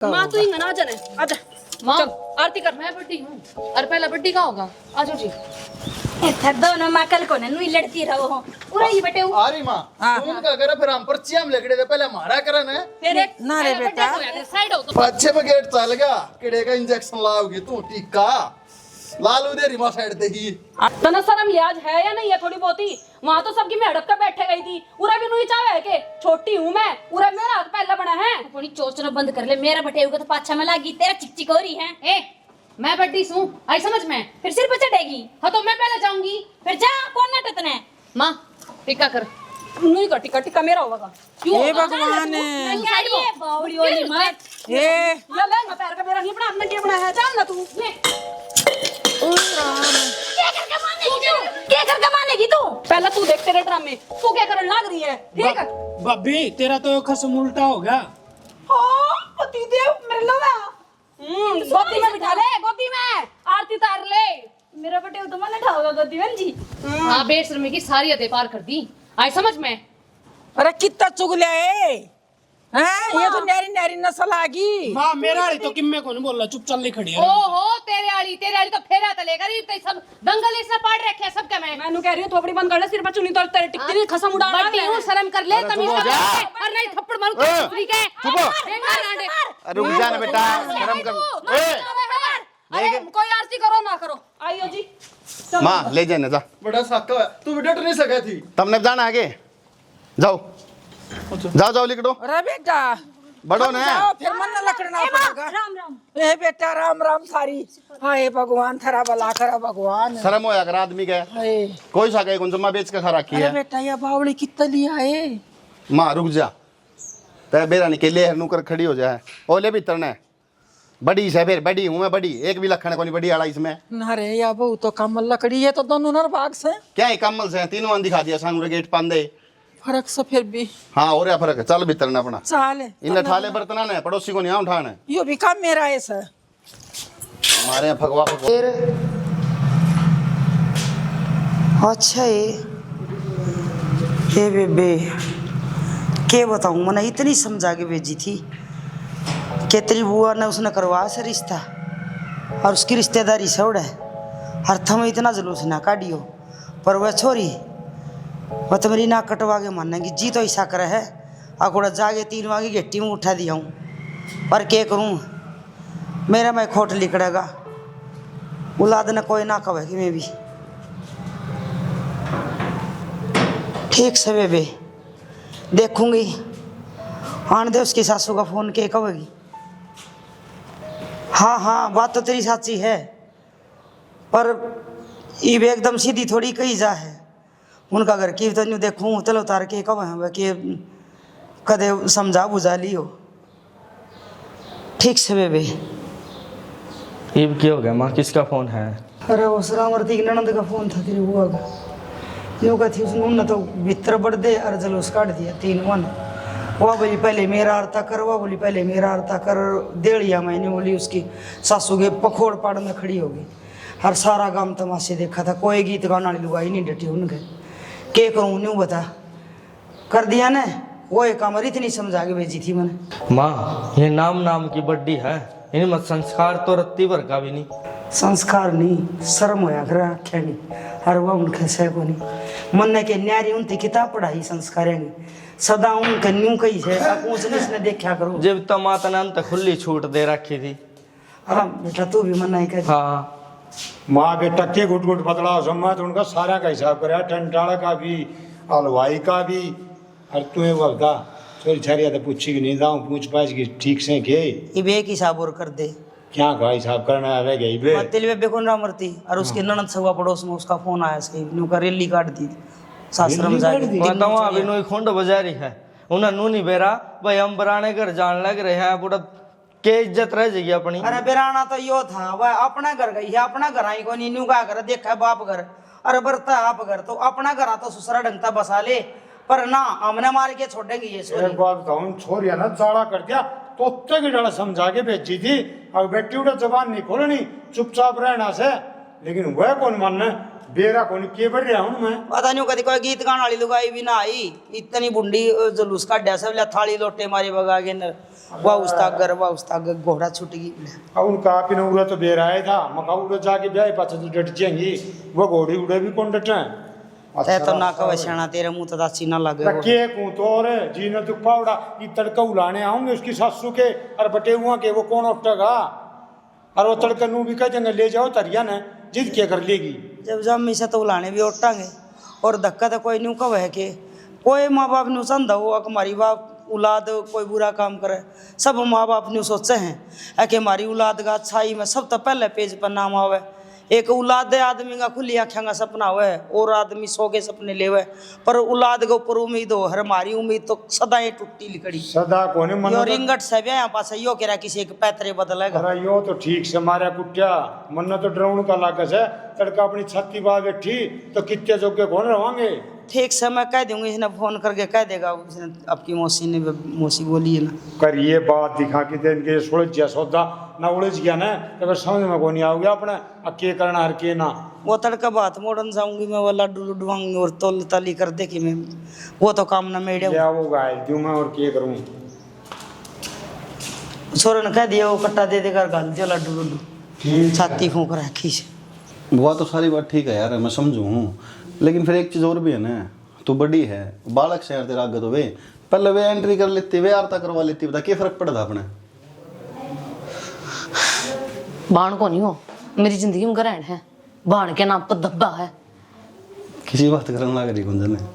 माँ तू ही ना जाने आजा माँ आरती कर। मैं बड्डी हूँ और पहला बड्डी का होगा। आजो जी दोनों माँ कल को नुई लड़ती रहो हो पूरा ही बटे आ रही माँ तू इनका करा फिर हम पर्ची हम लकड़े थे पहले हमारा करन है फिर एक ना रे बेटा साइड हो तो अच्छे में गेट चल गया किड़े का इंजेक्शन लाओगी तू टीका लालू दे रिमा साइड ते ही तना शर्म लिहाज है या नहीं है थोड़ी बहुत ही। वहाँ तो सबकी मैं हड़प कर बैठे गई थी पूरा भी नुई चावे है के छोटी हूँ मैं पूरा मेरा हाथ पहला बना है। अपनी चोचना बंद कर ले मेरा बटे हुआ तो पाछा में लागी तेरा चिकचिक हो रही है। ए मैं बड्डी हूँ आई समझ में। फिर सिर पे चढ़ेगी हाँ तो मैं पहले जाऊंगी। फिर जा कौन नाटक ने माँ टिक्का कर नुई का टिक्का टिक्का मेरा होगा। हे भगवान ये बावड़ी वाली मत हे या ले मैं पैर का मेरा नहीं बना अपना क्या बना है चल ना तू क्या कर कमानेगी तू पहला तू देख तेरे ड्रामे तू क्या करने लग रही है ठीक है। भाभी तेरा तो खसम उल्टा हो गया। हाँ पति देव मेरे लगा गोदी में बिठा ले गोदी में आरती तार ले। मेरा बटे तो मन उठाओगा गोदीवन जी। हाँ बेशर्मी की सारी हदें पार कर दी आई समझ में। अरे कितना चुगलिया है हैं? ये तो न्यारी न्यारी नस्ल आ गई। माँ मेरा हाली तो किम्मे को नहीं बोल रहा चुप चल नहीं खड़ी है। ओहो तेरे आली तो फेरा तो लेकर ही सब दंगल इसने पाड़ रखे हैं सबके में। मैं कह रही हूँ थोपड़ी बंद कर ले सिर पर चुनी तो तेरे टिकती नहीं खसम उड़ा बड्डी हूँ शर्म कर ले तमीज से और नहीं थप्पड़ मारू दूसरी के चुप हो रुक जा ना बेटा शर्म कर अरे कोई आरती करो ना करो आइयो जी माँ ले जाने जा बड़ा साका है तू भी डट नहीं सका थी तुमने जाना आगे जाओ जाओ जाओ लिख दो अरे बेटा बढ़ो ना जाओ, फिर मन न लकड़ना पड़ेगा। राम राम हे बेटा राम राम सारी हाय भगवान थरा भला करा भगवान। शर्म हो अगर आदमी का हाय कोई सा कहीं जमा बेच के खा रखी अरे है। बेटा ये बावड़ी कितना लिया है। माँ रुक जा तेरा बेरा निकले हरनू कर खड़ी हो जाए ओले भी तरना बड़ी से फिर बड़ी हूँ मैं बड़ी एक भी लखन को नहीं बड़ी आड़ा इसमें अरे या बहु तो कमल लकड़ी है तो दोनों नर भाग से क्या है कमल से तीनों वन दिखा दिया सांगुरे गेट पांदे फर्क से फिर भी हाँ और क्या फर्क है चल भी तरना अपना चाल इन ठाले बर्तना ने पड़ोसी को नहीं यहाँ उठाना यो भी काम मेरा है सर हमारे यहाँ भगवा अच्छा ये बेबे के बताऊं मैंने इतनी समझा के भेजी थी कि तेरी बुआ ने उसने करवाया से रिश्ता और उसकी रिश्तेदारी से उड़ा हर थम इतना जुलूस ना काटियो पर वह छोरी वह तो मेरी नाक कटवा के मानेगी जी तो ऐसा करे है आकुड़ा जाके 3 वागी गेट्टी में उठा दिया हूँ पर क्या करूँ मेरा मैं खोट लिकड़ेगा औलाद ने कोई ना कहेगी मैं भी ठीक से बेबे देखूंगी आन दे उसकी सासू का फोन के कहेगी। हाँ बात तो तेरी साची है पर ये एकदम सीधी थोड़ी कही जा है उनका घर की तो न्यू देखूँ चलो उतार के कब है कि कदे समझा बुझा लियो ठीक से बेबे। ईब क्या हो गया माँ किसका फोन है? अरे वो सरामर्ती की ननद का फोन था तेरी बुआ का यूँ का थी उसने तो भीतर बढ़ दे और जलूस काट दिया 3 वन वह बोली पहले मेरा आरता कर वह बोली पहले मेरा आरता कर डेढ़िया महीने बोली उसकी सासू के पखोड़ पाड़ में खड़ी होगी हर सारा गांव तमाशे देखा था कोई गीत गाने वाली लुगाई नहीं डटी उनके के करूँ न्यू बता कर दिया ना वो एक कमर इतनी समझा के भेजी थी मैंने। माँ ये नाम की बड्डी है इनमें संस्कार तो रत्ती भर का भी नहीं। संस्कार नहीं शर्म होया कर आख्या नहीं हर वह उनके सह को नहीं मन के न्यारी उनती किताब पढ़ाई संस्कार नहीं सदा उनके न्यू कही है ऊंच नीच ने देखा करो जब तो माता ने अंत खुली छूट दे रखी थी। हाँ बेटा तू भी मन नहीं कर हाँ माँ के टक्के घुट घुट बदलाव सम्मा तो उनका सारा का हिसाब करे टंटाड़ा का भी हलवाई का भी और तुम्हें बोलता थोड़ी छारिया तो पूछी कि नहीं जाऊँ पूछ पाछ की ठीक से के इबे एक हिसाब और कर दे क्या का हिसाब करना रह गई बे तिल बेबे को रामरती और उसके ननद सवा पड़ोस में उसका फोन आया इसके न्यू का रैली काट दी सासरम जाके बताओ अभी नोई खुंड बजा रही है उन्हें नू नहीं बेरा भाई हम बराने घर जान लग रहे हैं पूरा के इज्जत रह जाएगी अपनी। अरे बेराना तो यो था वह अपना घर गई है अपना घर आई को न्यू का घर देखा बाप घर अरे बरता आप घर तो अपना घर तो ससुरा ढंगता बसा ले पर ना हमने मार के छोड़ेंगे ये एक बात बताऊं छोरिया ना चाड़ा कर दिया तो उत्ते की डर समझा के भेजी थी और बेटी उड़ा जबान नहीं खोलनी चुपचाप रहना से लेकिन वह कौन मानना बेरा कौन के बढ़ रहा हूँ मैं पता नहीं कभी कोई गीत गाने वाली लुगाई भी ना आई इतनी बुंडी जुलूस का डैसा थाली लोटे मारे बगा के वाह उस्ताद घोड़ा छूट गई बोले। अब उनका आप उड़ा तो बेर आया था मका उड़ा जाके ब्याह पाछे तो डट जाएंगी वो घोड़ी उड़े भी कौन डटे। तै तो ना कवे छाना तेरे मुंह तो दासी ना लगे। के कूं तो और जी ने तो पावड़ा ये तड़का उलाने आऊंगे उसकी सासू के और बटे हुआ के वो कौन उठेगा और वो तड़का नू भी कह देंगे ले जाओ तरिया ने जिद क्या कर लेगी। जब जम्मी से तो उलाने भी उठांगे और धक्का तो कोई नहीं कवे के कोई माँ बाप ने संधा हुआ कि हमारी बाप औलाद कोई बुरा काम करे। सब माँ बाप ने सोचे हैं कि हमारी औलाद का अच्छाई में सब तो पहले पेज पर नाम आवे। एक औलाद आदमी का खुली आँखें का सपना हुआ है और आदमी सो के सपने लेवे पर औलाद के ऊपर उम्मीद हो। हमारी उम्मीद तो सदा ये टूटी लिकड़ी सदा कोने मन यो रिंगट से भी यहाँ पास यो कह रहा किसी के पैतरे बदलेगा। अरे यो तो ठीक से मारा कुटिया मन तो डराउन का लागस है तड़का अपनी छत्ती बात बैठी तो कितने जोगे कौन रहोगे। ठीक से मैं कह दूंगी इसने फोन करके कह देगा उसने आपकी मौसी बोली है ना कर ये बात दिखा के दिन के सुलझ गया सौदा ना उलझ गया ना तो फिर समझ में को नहीं आओगे अपने के करना हर के ना। वो तड़का बात मोड़न जाऊंगी मैं वो लड्डू लुडवाऊंगी और तोल तली कर दे कि मैं वो तो काम ना मेरे वो गाय दूं मैं और के करूँ। सोरे ने कह दिया वो कट्टा दे देकर गाल दिया लड्डू लुड्डू छाती फूंक रखी से। वो तो सारी बात ठीक है यार मैं समझू हूँ लेकिन फिर एक चीज़ और भी है ना तू बड़ी है बालक शहर तेरा आगे तो वे पहले वे एंट्री कर लेती वे आरता करवा लेती बता क्या फर्क पड़ता अपने। बाण को नहीं हो मेरी जिंदगी में ग्रहण है बाण के नाम पर धब्बा है। किसी बात करने लग रही गुंजन है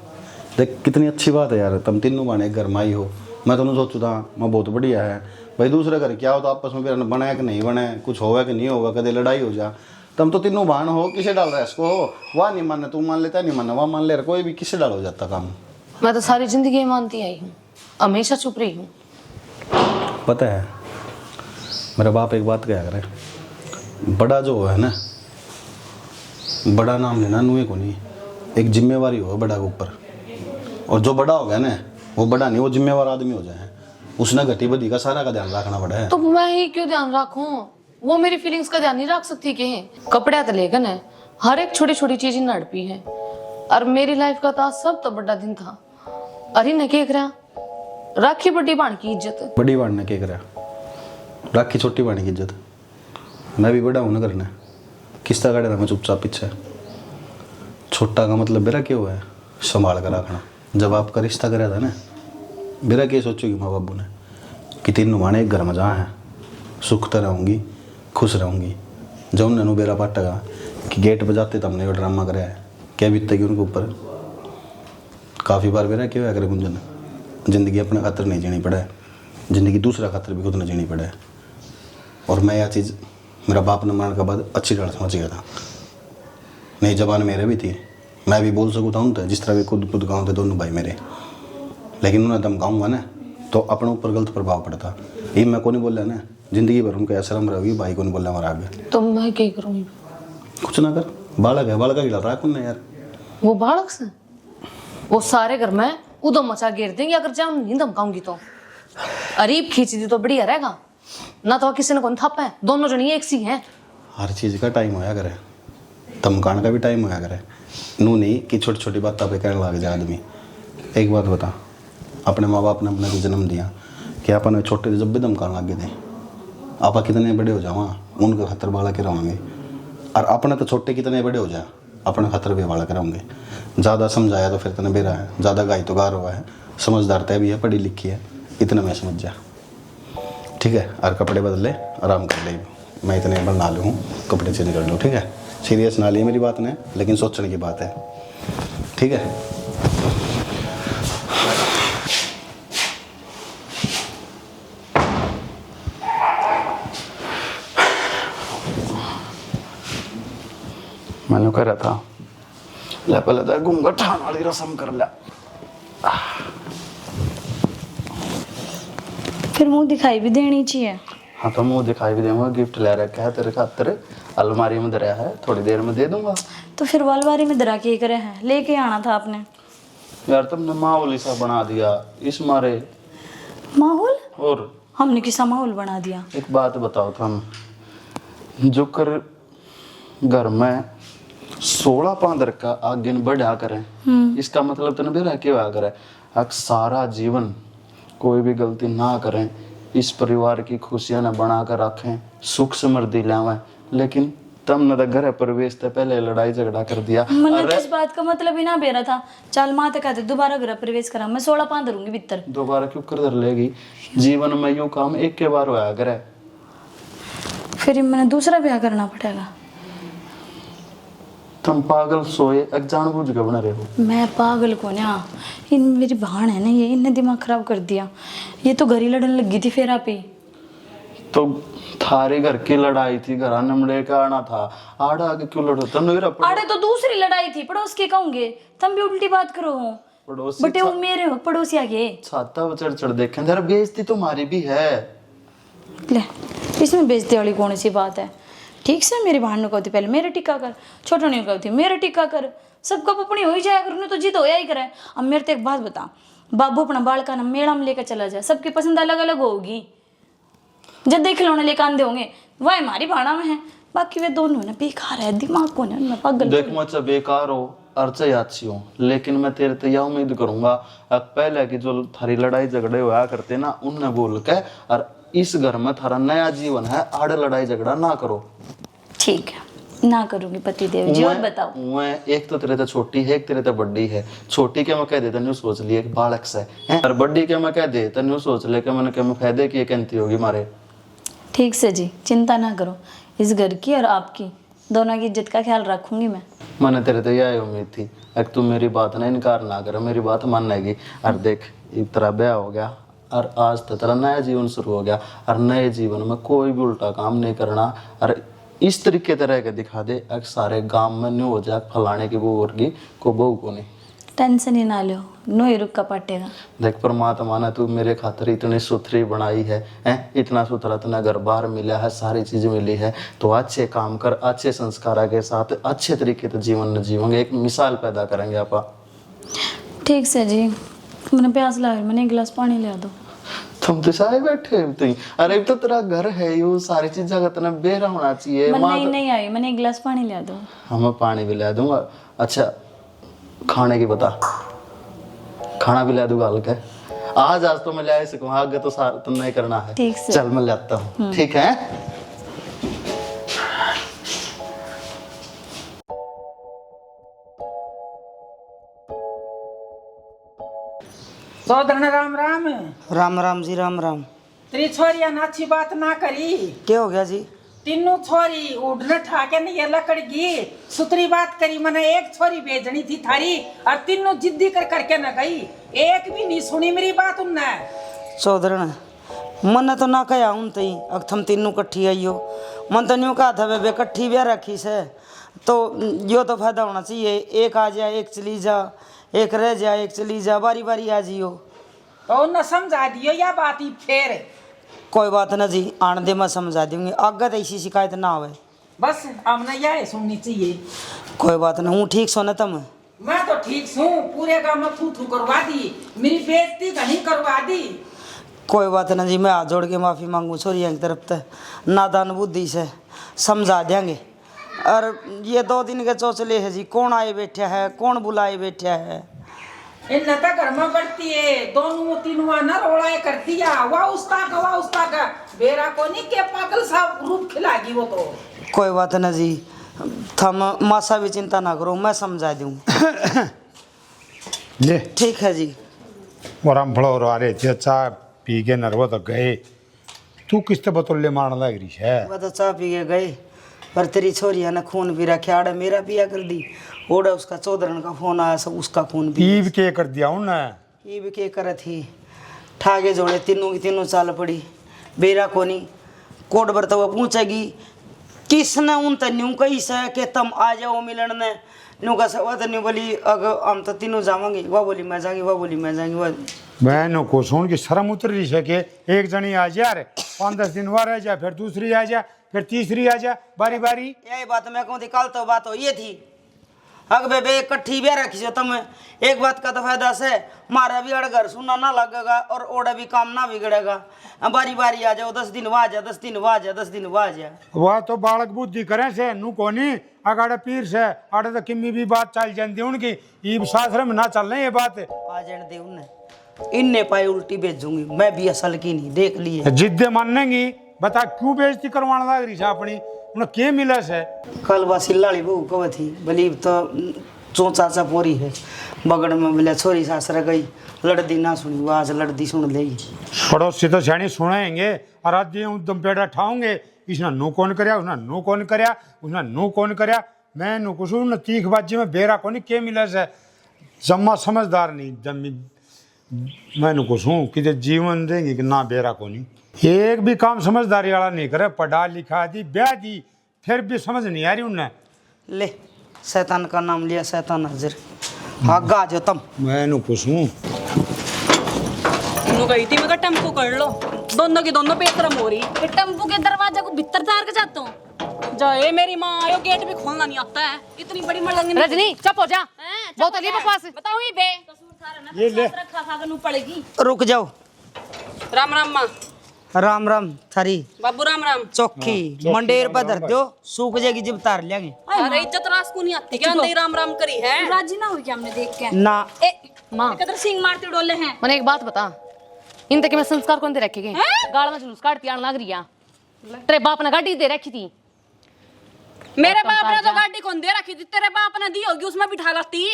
देख कितनी अच्छी बात है यार तुम तीनों बाने घर में आई हो। मैं तो सोचू था मैं बहुत बढ़िया है भाई दूसरे घर क्या हो तो आपस में फिर बने कि नहीं बने कुछ होगा कि नहीं होगा कदे लड़ाई हो जा तुम तो तीनों भान हो किसे डाल रहा है इसको वाह नहीं मानना तू मान लेता नहीं मानना वाह मान ले कोई भी किसे डाल हो जाता काम। मैं तो सारी जिंदगी मानती आई हूँ हमेशा चुप रही हूँ। पता है मेरा बाप एक बात क्या करे बड़ा जो है ना बड़ा नाम लेना नुए को नहीं एक जिम्मेवारी हो बड़ा के ऊपर और जो बड़ा हो गया ना वो बड़ा नहीं वो जिम्मेवार आदमी हो जाए उसने घटी बदी का सारा का ध्यान रखना पड़ा है। तो मैं ही क्यों ध्यान रखूं वो मेरी फीलिंग्स का ध्यान नहीं रख सकती के कपड़े तो लेगन है हर एक छोटी छोटी चीज नड़पी है और मेरी लाइफ का था सब तो बड़ा दिन था। अरे न के करा राखी बड़ी बाण की इज्जत बड़ी बाण ने के करा राखी छोटी बाण की इज्जत मैं भी बड़ा हूं ना करना किस्ता काटे ना मैं चुपचाप पीछे छोटा का मतलब मेरा क्यों है संभाल कर रखना। जब आपका रिश्ता कराया था ना मेरा क्या सोचोगी माँ बाबू ने कि तीनों माने एक घर में जहाँ है सुख तो रहूँगी खुश रहूँगी। जब उन्होंने बेरा पाटेगा कि गेट बजाते तब ने वो ड्रामा कराया है क्या बीतती उनके ऊपर काफ़ी बार मेरा क्या करे गुंजन ज़िंदगी अपने खातर नहीं जीनी पड़े ज़िंदगी दूसरा खातर भी खुद न जीनी पड़े। और मैं यह चीज़ मेरा बाप ने मरने के बाद अच्छी तरह समझ गया था। नई जबान मेरे भी थी मैं भी बोल सकूँ था जिस तरह भी खुद गाँव थे दोनों भाई मेरे लेकिन उन्हें धमकाऊंगा ना तो अपने ऊपर गलत प्रभाव पड़ता। ये मैं को नहीं बोल रहा ना जिंदगी भर उनको ऐसा रम रही भाई को नहीं बोल रहा हमारा आगे तो मैं क्या करूँगी कुछ ना कर बालक है बालक हिला रहा है कौन यार वो बालक से वो सारे घर में उदम मचा घेर देंगे अगर जान नहीं धमकाऊंगी तो अरीब खींच दी तो बढ़िया रहेगा ना तो किसी ने कौन थापा है दोनों जनी एक सी हैं। हर चीज़ का टाइम होया करे धमकाने का भी टाइम होया करे नू नहीं कि छोटी छोटी बातों पे कहने लग जाए आदमी। एक बात बता अपने माँ बाप ने अपने को जन्म दिया कि अपन छोटे जब भी धमकाने लग गए थे आप कितने बड़े हो जाओ उनके खतर बाला के रहेंगे और अपने तो छोटे कितने बड़े हो जाए अपने खतर भी बाला के रहेंगे। ज़्यादा समझाया तो फिर तने बेरा है ज़्यादा गाय तो गार हुआ है समझदार तय भी है पढ़ी लिखी है इतना मैं समझ जा ठीक है। और कपड़े बदले आराम कर ले मैं इतने बना लूँ कपड़े चेंज कर लूँ ठीक है। सीरियस ना लिए मेरी बात ने लेकिन सोचने की बात है ठीक है। मैंने कह रहा था ले पहले घूंघट वाली रस्म कर लिया फिर मुंह दिखाई भी देनी चाहिए। हाँ तो मुंह दिखाई भी दूंगा गिफ्ट ले रखा है तेरे खातिर अलमारी में धरा है थोड़ी देर में दे दूंगा। तो फिर वालवारी में धरा के करे हैं लेके आना था आपने। यार तुमने माहौल सा बना दिया इस मारे। माहौल और हमने किसा माहौल बना दिया। एक बात बताओ तुम जो कर घर में 16 पांदर का आगे बढ़ा करें इसका मतलब तो ना बेरा क्या करे सारा जीवन कोई भी गलती ना करें इस परिवार की खुशियां न बना कर रखें, सुख समृद्धि लावें, लेकिन तब न तो घर प्रवेश से पहले लड़ाई झगड़ा कर दिया। मन इस बात का मतलब ही ना बेरा था। चल माँ तो कहते दोबारा घर प्रवेश करा, मैं 16 पाँच धरूंगी भीतर। दोबारा क्यों कर लेगी? जीवन में यूं काम एक के बार होया करे। फिर मैंने दूसरा ब्याह करना पड़ेगा। तुम पागल सोए एक जानबूझ के बना रहे हो। मैं पागल को ना, इन मेरी बहन है ना, ये इनने दिमाग खराब कर दिया। ये तो घर ही लड़ने लगी थी फेरा पे। तो थारे घर की लड़ाई थी, घर नमड़े का आना था, आड़ा आगे क्यों लड़ो? तुम मेरा अरे तो दूसरी लड़ाई थी, पड़ोस के कहूंगे। तुम भी उल्टी बात करो हो। पड़ोसी बटे वो मेरे हो पड़ोसी आगे। छाता चढ़ चढ़ देखें, जरा बेइज्जती तुम्हारी भी है। ले, इसमें बेइज्जती वाली कौन सी बात है? ठीक से मेरी बहन ने कहती पहले मेरे टिक्का कर, छोटो ने कहती मेरे टिक्का कर, सबको अपनी हो ही जाया कर, उन्हें तो जिद होया ही करे। अब मेरे तो एक बात बता, बाबू अपना बाल का ना मेड़ा में लेकर चला जाए, सबकी पसंद अलग अलग होगी। जब देख खिलौने लेकर आंदे होंगे वह हमारी भाड़ा में है, बाकी वे दोनों ना बेकार है, दिमाग को ना मैं पागल। देख मुझसे बेकार हो अर्चे अच्छी हो, लेकिन मैं तेरे से यह उम्मीद करूंगा अब पहले की जो थारी लड़ाई झगड़े होया करते ना, उनने बोल के और इस घर में थारा नया जीवन है, आड़े लड़ाई झगड़ा ना करो। ठीक है, ना करूंगी पति देव जी। और बताओ। मैं एक तो तेरे तो छोटी है, एक तेरे तो बड़ी है। छोटी के मैं कह देता न्यू सोच लिए बालक से है, और बड़ी के मैं कह देता न्यू सोच ले के मैंने क्या फायदे की कहती होगी मारे। ठीक से जी, चिंता ना करो, इस घर की और आपकी दोनों की इज्जत का ख्याल रखूंगी मैं। मैंने तेरे तो यही उम्मीद थी, एक तू मेरी बात ना इनकार ना करे, मेरी बात मानेगी। और देख तेरा ब्याह हो गया और आज तो तेरा नया जीवन शुरू हो गया, और नए जीवन में कोई भी उल्टा काम नहीं करना, और इस तरीके तरह के दिखा दे एक सारे गांव में न्यू हो जाए फलाने की बहू होगी को बहू को नहीं। टेंशन ही ना लो, नो ही रुक का पटेगा। देख परमात्मा ने तू मेरे खातिर इतनी सुथरी बनाई है, इतना सुथरा तुना घर बार मिला है, सारी चीज मिली है, तो अच्छे काम कर, अच्छे संस्कारों के साथ अच्छे तरीके से जीवन जीवेंगे, एक मिसाल पैदा करेंगे आपा। ठीक से जी, मैंने प्यास लगा, मैंने एक गिलास पानी ले दो। तुम तो सारे बैठे हो। अरे तो तेरा घर है, यू सारी चीजें का तना बेरा होना चाहिए। नहीं आई, मैंने एक गिलास पानी ले दो। हाँ मैं पानी भी ला दूंगा। अच्छा खाने की बता, खाना भी ला दूंगा हल्का। आज तो मैं ले सकूँ, आगे तो सारा तुम नहीं करना है। ठीक से। चल मैं लाता हूँ, ठीक है। सौधरण राम राम। राम राम जी, राम राम। तेरी छोरिया ना अच्छी बात ना करी। क्या हो गया जी? तीनों छोरी उड़ने ठाके नहीं ये लकड़ गई, सुतरी बात करी। मैंने एक छोरी भेजनी थी थारी, और तीनों जिद्दी कर करके न गई, एक भी नहीं सुनी मेरी बात उनने। चौधरण मन तो ना कहा उन तई, अब थम तीनों कट्ठी आई हो। मन तो न्यू कहा था वे कट्ठी ब्याह रखी से, तो यो तो फायदा होना चाहिए, एक आ जाए एक चली जा, एक रह जाए एक चली जा, बारी बारी आ जियो। तो उन्हें समझा दियो या बात ही फेर। कोई बात ना जी, आने दे मैं समझा दूंगी, आगे तो ऐसी शिकायत ना आवे। बस हमने यह सुननी चाहिए। कोई बात ना, हूँ ठीक सोना तुम? मैं तो ठीक हूँ, पूरे गांव में थू थू करवा दी, मेरी बेइज्जती कहीं करवा दी। कोई बात ना जी, मैं हाथ जोड़ के माफ़ी मांगू छोरिया की तरफ से, नादान बुद्धि से समझा देंगे। और ये 2 दिन के चौचले है जी, कौन आए बैठा है, कौन बुलाए बैठा है। इन नता घर में बढ़ती है, दोनों तीनों ना रोड़ा कर दिया, वाह उस्ता का बेरा को नहीं के पागल सा रूप खिलागी वो तो। कोई बात ना जी, थम मासा भी चिंता ना करो, मैं समझा दूँ। ले ठीक है जी। और हम भड़ो आ रहे थे, चाय पी के नरवा तो गए, तू किसते बतौले मारने लग रही है? वह तो चाय पी के गए, पर तेरी छोरिया ने खून भी रखा, आड़े मेरा पिया कर दी, ओड़ा उसका चौधरण का फोन आया, सब उसका खून भी। ईब के कर दिया उन्हें। ईब के कर थी, ठागे जोड़े तीनों की तीनों चाल पड़ी, बेरा कोनी कोट बर तो पूछेगी किसने उन तन्यू कही से कि तुम आ जाओ मिलन ने, न्यू का सब तन्यू बोली अगर हम तो तीनों जावांगे, वह बोली मैं जाऊंगी, वह बोली मैं जाऊंगी। वह बहनों को सुन की शर्म उतर रही है कि एक जनी आ जा रे, 5-10 दिन वह रह जा, फिर दूसरी आ जा, फिर तीसरी आ जा, बारी बारी। यही बात मैं कहूँ थी, कल तो बात हो ये थी, अग बेबे इकट्ठी ब्याह रखी जो तुम। एक बात का तो फायदा से मारा भी अड़ घर सुना ना लगेगा, और ओड़ा भी काम ना बिगड़ेगा। बारी बारी आ जाओ, 10 दिन वहाँ जा, 10 दिन वहाँ जा, 10 दिन वहाँ जा। वह तो बालक बुद्धि करे से नू कोनी अगाड़े पीर से आड़े तो किमी भी बात चल जाती उनकी, ईब शास्त्र में ना चल रही ये बात। आ जाने दे उन्हें, इनने पाए उल्टी भेजूंगी, मैं भी असल की नहीं देख ली है। जिद्दे मानेंगी, बता क्यों बेइज्जती करवाने लग रही है अपनी, उन्हें के मिला से? कल बस लाड़ी बहू कब थी बलीब तो चोचा सा पोरी है बगड़ में बोले छोरी सासरा गई लड़दी ना सुनी, वो आज लड़दी सुन लेगी। पड़ोसी तो छाणी सुनाएंगे और आज ये दम पेड़ा ठाऊंगे, इसने नो कौन करया, उसने नो कौन करया, उसने नो कौन करया। मैं नु कुछ न तीख बाजी में बेरा कोनी के मिले से, जम्मा समझदार नहीं जम्मी। मैं नु कुछ हूँ कि जीवन देंगे कि ना बेरा कोनी, एक भी काम समझदारी वाला नहीं करे, पढ़ा लिखा दी ब्याह दी फिर भी समझ नहीं आ रही उन्हें। ले शैतान का नाम लिया, शैतान हाजिर, भागा जो तुम। मैं नु कुछ हूँ गई थी मैं टेम्पो कर लो, दोनों की दोनों बेशरम हो रही। टेम्पो के दरवाजे को भीतर तार के जाता हूँ, जाए मेरी माँ आयो, गेट भी खोलना नहीं आता है, इतनी बड़ी मलंग। रजनी चुप हो जा, बहुत अली बकवास है। बताओ ये बे ये ले खा खा के पड़ेगी। रुक जाओ। राम राम माँ। राम राम थारी बाबू राम राम। चौकी मंडेर पर धर दो, सूख जाएगी जब तार लेंगे। अरे इज्जत रास को नहीं आती क्या, नहीं राम राम करी है। राजी ना हुई क्या हमने देख के? ना माँ कदर सिंह मारते डोले हैं। मैंने एक बात बता, इन तक मैं संस्कार कौन दे रखे गए? गाड़ में जुलूस काटती आने लग रही है। तेरे बाप ने गाड़ी दे रखी थी। मेरे बाप ने तो गाड़ी कौन दे रखी थी, तेरे बाप ने दी होगी, उसमें बिठा लाती।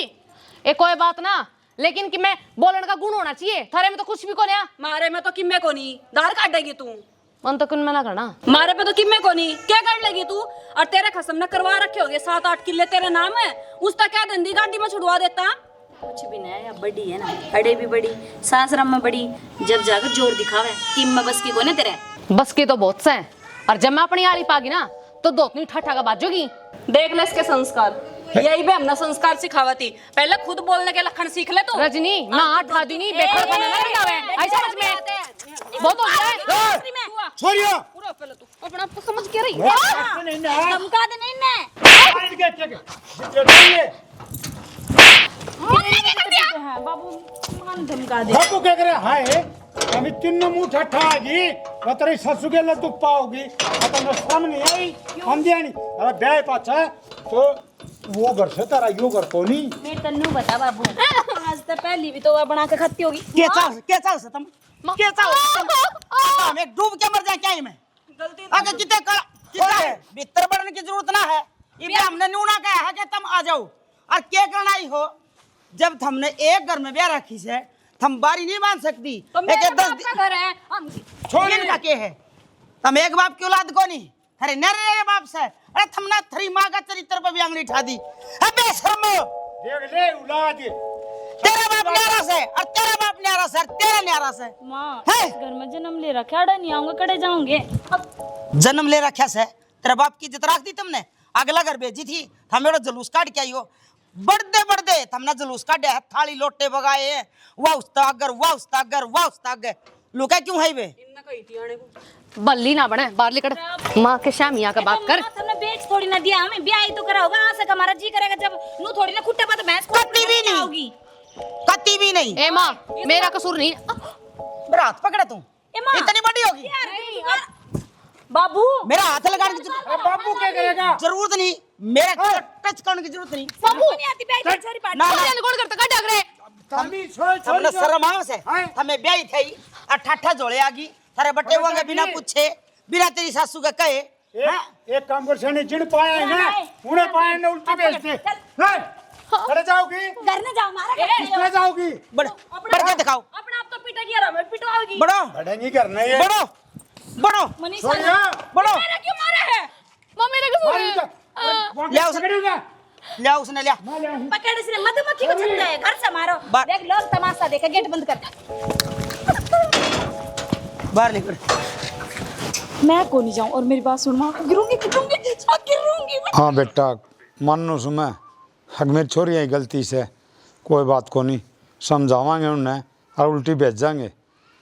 एक कोई बात ना, लेकिन कि मैं बोलने का गुण होना चाहिए, थारे में तो कुछ भी को नहीं। मारे में तो किम्मे को नहीं, दार काटेगी तू। मन तो कुन में ना करना, मारे पे तो किम्मे को नहीं, क्या कर लेगी तू? और तेरे खसम ने करवा रखे होगे 7-8 किले तेरे नाम है, उसका क्या धंधी गाड़ी में छुड़वा देता। कुछ भी नहीं है, बड़ी है ना, अड़े भी बड़ी, सासरम में बड़ी, जब जाकर जोर दिखावे कि मैं बस की कोने तेरे। बस की तो बहुत से हैं, और जब मैं अपनी आली पागी ना तो दोतनी ठट्ठा का बाजोगी। देख ले इसके संस्कार, यही भी हमने संस्कार सिखावती, पहले खुद बोलने के लक्षण सीख ले तू। रजनी ना आठ दी नहीं बेकार बना ना बनावे, ऐसा समझ में बहुत हो गया है। छोड़ियो पूरा पहले तू अपना आप समझ के रही। धमका दे नहीं मैं। बाबू मान धमका दे। बाबू क्या करे हाय अभी तीनों मुंह ठट्ठा आगी, वो तेरी ससु के लिए दुख पाओगी, अपना शर्म नहीं आई, हम दिया नहीं। अरे ब्याह पाछा तो वो घर से तारा यो घर को नहीं। मैं तन्नू बता बाबू, आज तो पहली भी तो बना के खाती होगी। क्या चाहो से तुम, क्या चाहो तुम? एक डूब के मर जाए क्या मैं? गलती अगर कितने भीतर बढ़ने की जरूरत ना है, ये हमने न्यूना कहा है कि तुम आ जाओ। और क्या करना ही हो, जब हमने एक घर में ब्याह रखी से हम बारी नहीं मान सकती। तो मेरे बाप का घर है, हम छोड़ का के है, तुम एक बाप की औलाद को नहीं, अरे नरे बाप से। अरे तुमने थरी माँ का चरित्र पर भी आंगली उठा दी। अबे शर्मो, देख ले औलाद, तेरा बाप न्यारा से और तेरा बाप न्यारा से और तेरा न्यारा से। माँ घर में जन्म ले रखा, अड़ा नहीं आऊंगा, कड़े जाऊंगे। जन्म ले रखा से तेरा बाप की इज्जत रख दी तुमने, अगला घर भेजी थी, हमें जुलूस काट के आई हो, बढ़ते बढ़ते हमने जुलूस काटे, थाली लोटे बगाए, वाह उस्तागर वाह उस्तागर वाह उस्तागर। लुका क्यों है वे? बल्ली ना बने बाहर निकल, माँ के शामिया का बात कर। हमने बेच थोड़ी ना दिया, हमें ब्याह ही तो करा होगा, आज से हमारा जी करेगा जब नू थोड़ी ना खुट्टे पर भैंस को कत्ती भी नहीं होगी, कत्ती भी नहीं। ए माँ मेरा कसूर नहीं। मेरा हाथ पकड़ा तू, इतनी बड़ी होगी बाबू, मेरा हाथ लगाने की बाबू क्या करेगा? जरूरत नहीं, मेरा टच करने की जरूरत नहीं। बाबू नहीं आती ब्याह की छोरी पार्टी। ना कौन करता का डग रहे? हमने शर्म आवे से हमें ब्याह थई और ठट्ठा जोड़े आगी, थारे बट्टे होंगे बिना पूछे, बिना तेरी सासू का कहे। एक काम कर सने जिन पाया है ना, उन्हें पाया ना उल्टी बेच दे। खड़े जाओगी? घर न जाओ, मारा किसने जाओगी? बढ़ के दिखाओ। अपना आप तो पिटेगी और हमें पिटवाओगी। बढ़ो, बड़े नहीं करना ये। बढ़ो, बढ़ो, छोड़िया, बढ़ो। मेरा क्यों मारा है? माँ मेरा कसूर है। ले लिया उसने लिया। पकड़ इसने मधुमक्खी को छंदा है, घर से मारो। देख लो तमाशा देखा, गेट बंद कर। बाहर निकल। मैं को नहीं जाऊं और मेरी बात सुन, मां गिरूंगी गिरूंगी गिरूंगी। हाँ बेटा मानो सुमे, हक मेरी छोरी है गलती से, कोई बात को नहीं, समझावांगे उन्हें और उल्टी भेजांगे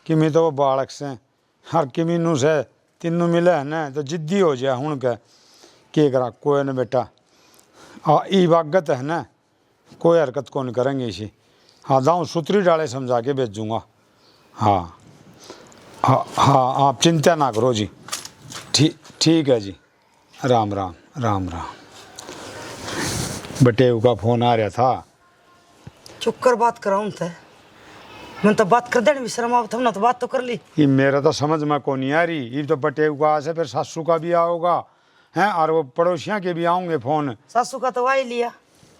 कि मैं तो वो बालक से हर किमीनू से तीनों मिले है ना, तो जिद्दी हो जाए हूँ के करा कोई न बेटा। ई वागत है ना, कोई हरकत को नहीं करेंगे इसी। हाँ दाऊँ सूत्री डाले समझा के भेजूँगा। हाँ हाँ हाँ आप चिंता ना करो जी, ठीक है जी। राम राम राम राम। बटेऊ का फोन आ रहा था। चुप कर बात कराऊं थे, मैं तो बात कर देने भी शर्म आवत हमने तो बात तो कर ली। ये मेरा तो समझ में को नहीं आ रही। ये तो बटे हुआ से फिर सासू का भी आओगा हैं और वो पड़ोसियों के भी आऊंगे फोन। सासू का तो वाई लिया।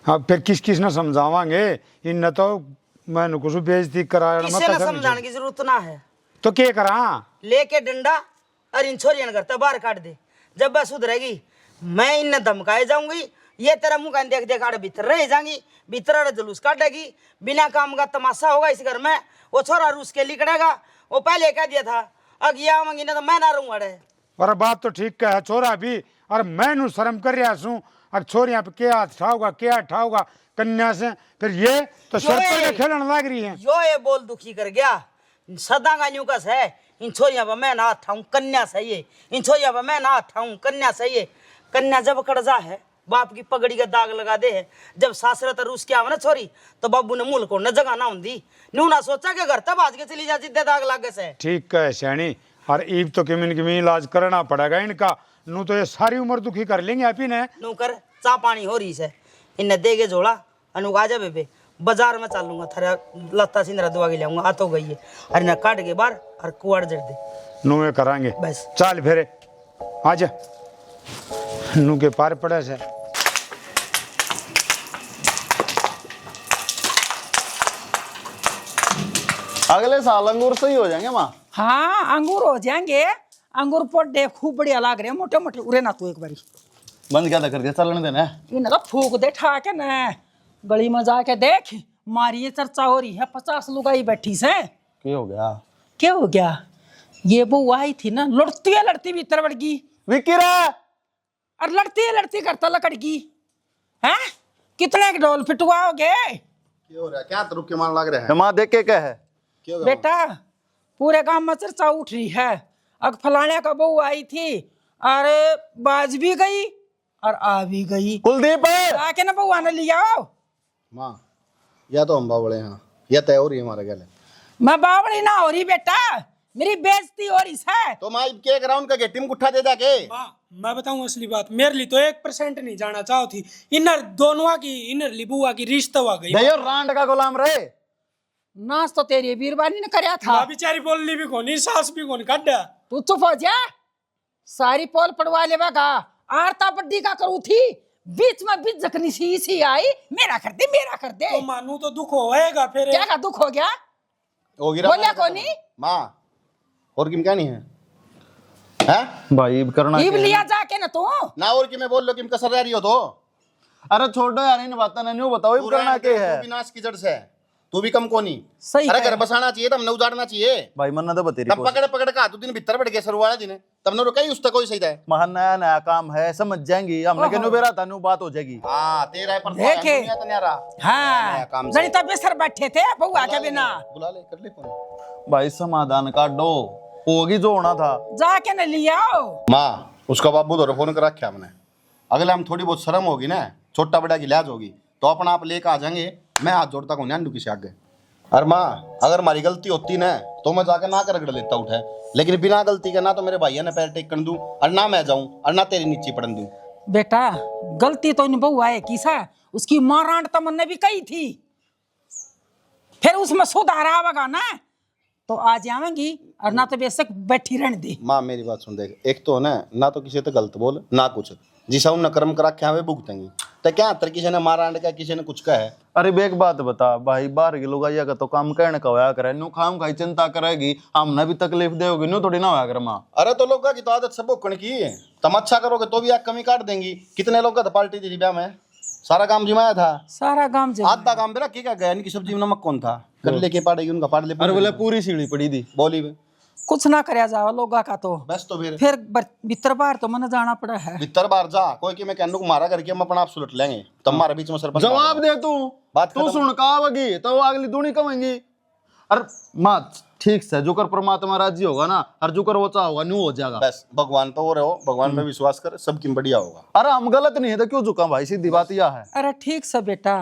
अब फिर किस किस ने समझावांगे इन तो मैंने कुछ बेइज्जती कराया किसी ने समझाने की जरूरत ना है। तो क्या करा लेके डंडा और इन छोरियों ने करता बाहर काट दे। जब बस सुधरेगी मैं इन्हें धमकाए जाऊंगी। ये तेरा मुंह का देख देख आड़ भीतर रह जाएंगी। भीतर आड़े जुलूस काटेगी। बिना काम का तमाशा होगा इस घर में। वो छोरा रूस के लिकड़ेगा। वो पहले कह दिया था अब ये आऊंगी ना तो मैं ना रहूंगा। और बात तो ठीक का है छोरा भी। और मैं नु शर्म कर रहा हूँ। और छोरियां पे क्या ठाऊगा क्या ठाऊगा कन्या से। फिर ये तो शर्त पे खेलने लग रही है। यो ये बोल दुखी कर गया। सदा का न्यू कस है। इन छोरियां पर मैं ना हाथ ठाऊं कन्या सही है। इन छोरियां पर मैं ना हाथ ठाऊं कन्या सही है। कन्या जब कर्जा है बाप की पगड़ी का दाग लगा दे है। जब सासरा तो रूस के आवे ना छोरी तो बाबू ने मूल को न जगह ना होंगी। न्यू ना सोचा के घर तब आज के चली जा जिद्दे दाग लागे से। ठीक है सैनी। और ईब तो किमिन इलाज करना पड़ेगा इनका। नू तो ये सारी उम्र दुखी कर लेंगे आप ही ने। नू कर चा पानी हो रही से इन्हें देगे झोला अनु आ जा बेबे बाजार में चलूंगा थारा लत्ता सिंदरा दुआ के लाऊंगा। आ तो गई है और इन्हें काट के बाहर और कुआड़ जड़ दे। नू ये करांगे बस चल फेरे आजा। नू के पार पड़े से अगले साल अंगूर सही हो जाएंगे माँ। हाँ अंगूर हो जाएंगे। अंगूर पौधे खूब बढ़िया लाग रहे हैं मोटे मोटे। उरे ना तू एक बारी बंद क्या था करके चलने देना है। इन्हें तो फूक दे ठा के न गली में जाके देख मारी चर्चा हो रही है। 50 लुगाई बैठी से। क्या हो गया क्या हो गया? ये वो आई थी ना लड़ती भीतर बढ़ गई विक्रा और लड़ती करता लकड़गी हैं। कितने ढोल पिटवाओगे? क्या हो रहा है? क्या रुक के मान लग रहा है? माँ देख के क्या है बेटा पूरे गांव में चर्चा उठ रही है। अब फलाने का बहू आई थी अरे बाज भी गई और आ भी गई। कुलदीप आके ना बहू आने लिया। माँ या तो हम बावड़े हैं या तय हो रही है हमारे गले। मैं बावड़ी ना हो रही बेटा मेरी बेइज्जती हो रही है। तो माँ के ग्राउंड का टीम उठा दे जाके। मैं बताऊं असली बात मेरे लिए तो 1% नहीं जाना चाहो थी। इनर दोनों की इनर लिबुआ की रिश्ता हुआ गई। दयो रांड का गुलाम रहे नाच तो तेरी बीरबानी ने करया था। माँ बेचारी बोलनी भी कोनी सास भी कोनी काटा। तू चुप हो जा। सारी पोल पड़वा लेगा। आरता बड्डी का करू थी बीच में बीच जखनी सी आई मेरा कर दे। तो मानू तो दुख होएगा फिर। क्या का दुख हो गया? बोलिया कोनी माँ और किम क्या नहीं है हैं? भाई करना ईब लिया जाके ना तू ना और कि मैं बोल लो किम कसर रह रही हो तो। अरे छोड़ो यार इन बात ना न्यू बताओ तू करना क्या है। तू भी नाश की जड़ से है। तू भी कम कोनी। सही अरे है। घर बसाना चाहिए तब न उजाड़ना चाहिए। भाई मन्ना तो बतेरी तब पकड़ का तू दिन भीतर बैठ गया सरवाड़ा जी ने तब न रुका ही उसका कोई सही है। महा नया नया काम है समझ जाएंगी। हमने कहने बेरा था बात हो जाएगी। हाँ तेरा है पर देखे। नया हाँ काम जनी तब बेसर बैठे थे बउआ के बिना। बुला ले कर ले फोन। भाई समाधान काटो होगी जो होना था। जाके न लिया माँ उसका बाबू तो फोन कर रखा हमने। अगले हम थोड़ी बहुत शर्म होगी ना छोटा बड़ा की लिहाज होगी तो अपना आप लेकर आ जाएंगे। मैं हाथ जोड़ता हूँ न्यान किसी आगे। अरे माँ अगर हमारी गलती होती ना तो मैं जाके ना कर रगड़ लेता उठे। लेकिन बिना गलती के ना तो मेरे भाइयों ने पैर टेक कर दूं और ना मैं जाऊं और ना तेरी नीचे पड़न दूं। बेटा गलती तो इन बउआ है किसा उसकी मां रांड तमन्ने भी कही थी। फिर उसमें सुधार आवेगा ना तो आ जाएंगी और ना तो बेशक बैठी रहने दे। माँ मेरी बात सुन देख एक तो ना तो किसी तो गलत बोल ना कुछ जिसा उन कर्म करा क्या वे भुगतेंगी तो क्या अंतर किसी ने मारा अंड का किसी ने कुछ का है। अरे एक बात बता भाई बाहर के लोग आइया का तो काम कहने का होया करे नु खाम खाई चिंता करेगी हमने भी तकलीफ देगी नु थोड़ी ना होया करे माँ। अरे तो लोग की तो आदत सब भुगतने की है। तुम अच्छा करोगे तो भी आग कमी काट देंगी। कितने लोग का तो पार्टी थी ब्याह में सारा काम जिमाया था। सारा काम आधा काम बेरा क्या गया इनकी सब्जी में नमक कौन था कर लेके पाड़ेगी उनका पाड़ ले। अरे बोले पूरी सीढ़ी पड़ी थी बोली कुछ ना करया जावा लोगा का तो बस तो फिर भीतर बाहर तो मन जाना पड़ा है। भीतर बाहर जा कोई कि मैं कहने को मारा करके हम अपना आप सुलट लेंगे तब हमारे बीच में सरपंच जवाब दे तू बात तू सुन का आवेगी तो अगली दूनी कमेंगी। अरे माँ ठीक से जुकर परमात्मा राजी होगा ना और जुकर वो चाह होगा न्यू हो जाएगा। बस भगवान पे हो रहे हो भगवान पे विश्वास कर सबकी बढ़िया होगा। अरे हम गलत नहीं है तो क्यों झुका भाई सीधी बात यह है। अरे ठीक से बेटा